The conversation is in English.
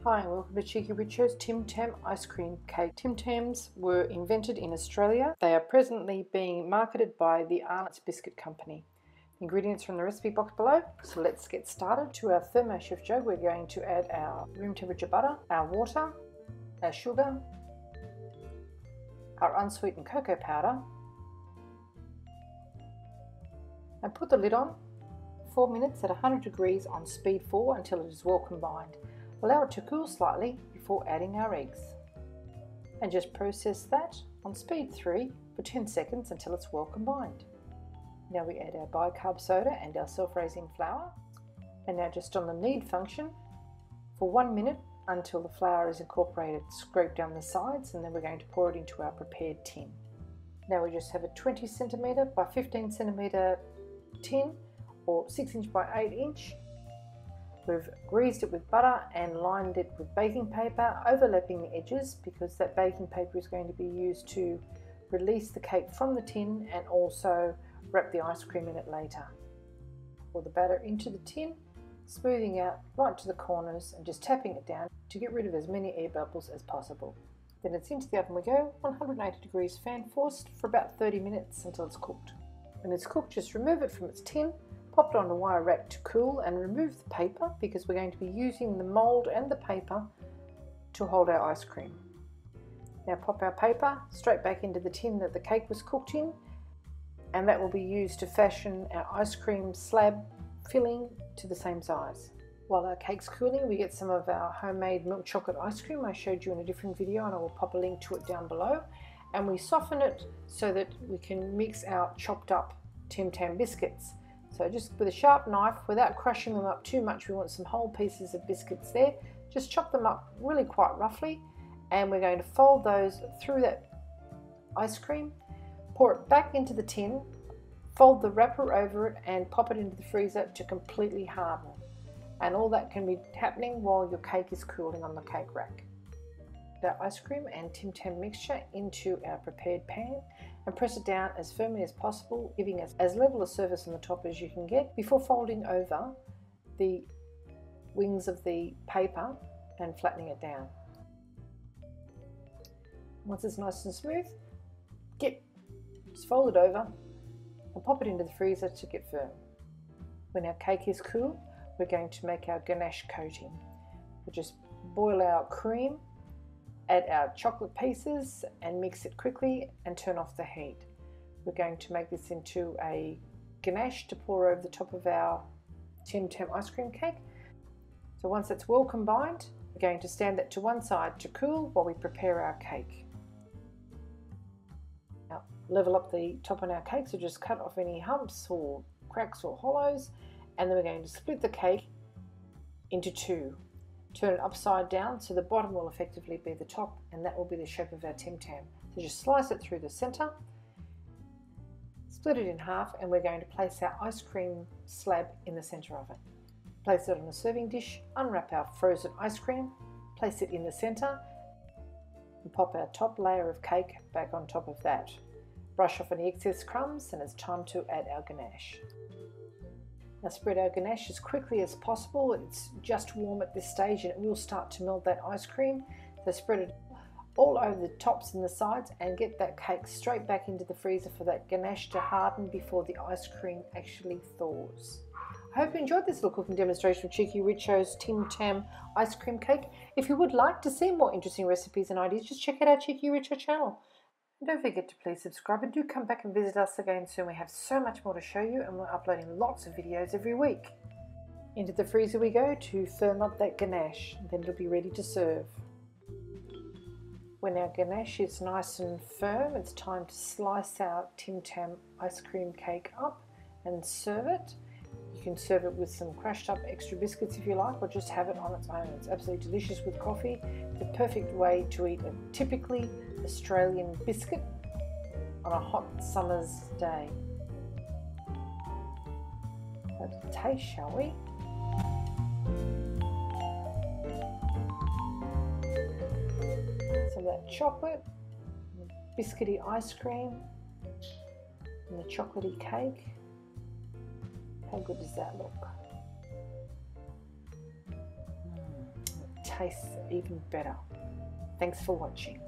Hi and welcome to Cheekyricho's Tim Tam ice cream cake. Tim Tams were invented in Australia. They are presently being marketed by the Ganache Biscuit Company. Ingredients from the recipe box below. So let's get started. To our thermochef jug we're going to add our room temperature butter, our water, our sugar, our unsweetened cocoa powder, and put the lid on 4 minutes at 100 degrees on speed 4 until it is well combined. Allow it to cool slightly before adding our eggs. And just process that on speed 3 for 10 seconds until it's well combined. Now we add our bicarb soda and our self-raising flour. And now just on the knead function for 1 minute until the flour is incorporated. Scrape down the sides and then we're going to pour it into our prepared tin. Now we just have a 20 centimetre by 15 centimetre tin or 6 inch by 8 inch. We've greased it with butter and lined it with baking paper, overlapping the edges because that baking paper is going to be used to release the cake from the tin and also wrap the ice cream in it later. Pour the batter into the tin, smoothing out right to the corners and just tapping it down to get rid of as many air bubbles as possible. Then it's into the oven we go, 180 degrees fan forced for about 30 minutes until it's cooked. When it's cooked, just remove it from its tin, pop it on a wire rack to cool and remove the paper because we're going to be using the mould and the paper to hold our ice cream. Now pop our paper straight back into the tin that the cake was cooked in, and that will be used to fashion our ice cream slab filling to the same size. While our cake's cooling, we get some of our homemade milk chocolate ice cream I showed you in a different video, and I will pop a link to it down below, and we soften it so that we can mix our chopped up Tim Tam biscuits. So just with a sharp knife, without crushing them up too much, we want some whole pieces of biscuits there. Just chop them up really quite roughly, and we're going to fold those through that ice cream, pour it back into the tin, fold the wrapper over it and pop it into the freezer to completely harden. And all that can be happening while your cake is cooling on the cake rack. Our ice cream and Tim Tam mixture into our prepared pan and press it down as firmly as possible, giving us as level a surface on the top as you can get before folding over the wings of the paper and flattening it down. Once it's nice and smooth, just fold it over and pop it into the freezer to get firm. When our cake is cool, we're going to make our ganache coating. We'll just boil our cream, add our chocolate pieces and mix it quickly and turn off the heat. We're going to make this into a ganache to pour over the top of our Tim Tam ice cream cake. So once it's well combined, we're going to stand that to one side to cool while we prepare our cake. Now level up the top on our cake, so just cut off any humps or cracks or hollows, and then we're going to split the cake into two. Turn it upside down so the bottom will effectively be the top, and that will be the shape of our Tim Tam. So just slice it through the center, split it in half, and we're going to place our ice cream slab in the center of it. Place it on a serving dish, unwrap our frozen ice cream, place it in the center, and pop our top layer of cake back on top of that. Brush off any excess crumbs, and it's time to add our ganache. Now spread our ganache as quickly as possible. It's just warm at this stage and it will start to melt that ice cream. So spread it all over the tops and the sides and get that cake straight back into the freezer for that ganache to harden before the ice cream actually thaws. I hope you enjoyed this little cooking demonstration of Cheekyricho's Tim Tam ice cream cake. If you would like to see more interesting recipes and ideas, just check out our Cheekyricho channel. And don't forget to please subscribe and do come back and visit us again soon. We have so much more to show you and we're uploading lots of videos every week. Into the freezer we go to firm up that ganache, and then it'll be ready to serve. When our ganache is nice and firm, it's time to slice our Tim Tam ice cream cake up and serve it. You can serve it with some crushed up extra biscuits if you like, or just have it on its own. It's absolutely delicious with coffee. The perfect way to eat a typically Australian biscuit on a hot summer's day. Let's taste, shall we? Some of that chocolate, biscuity ice cream, and the chocolatey cake. How good does that look? tastes even better. Thanks for watching.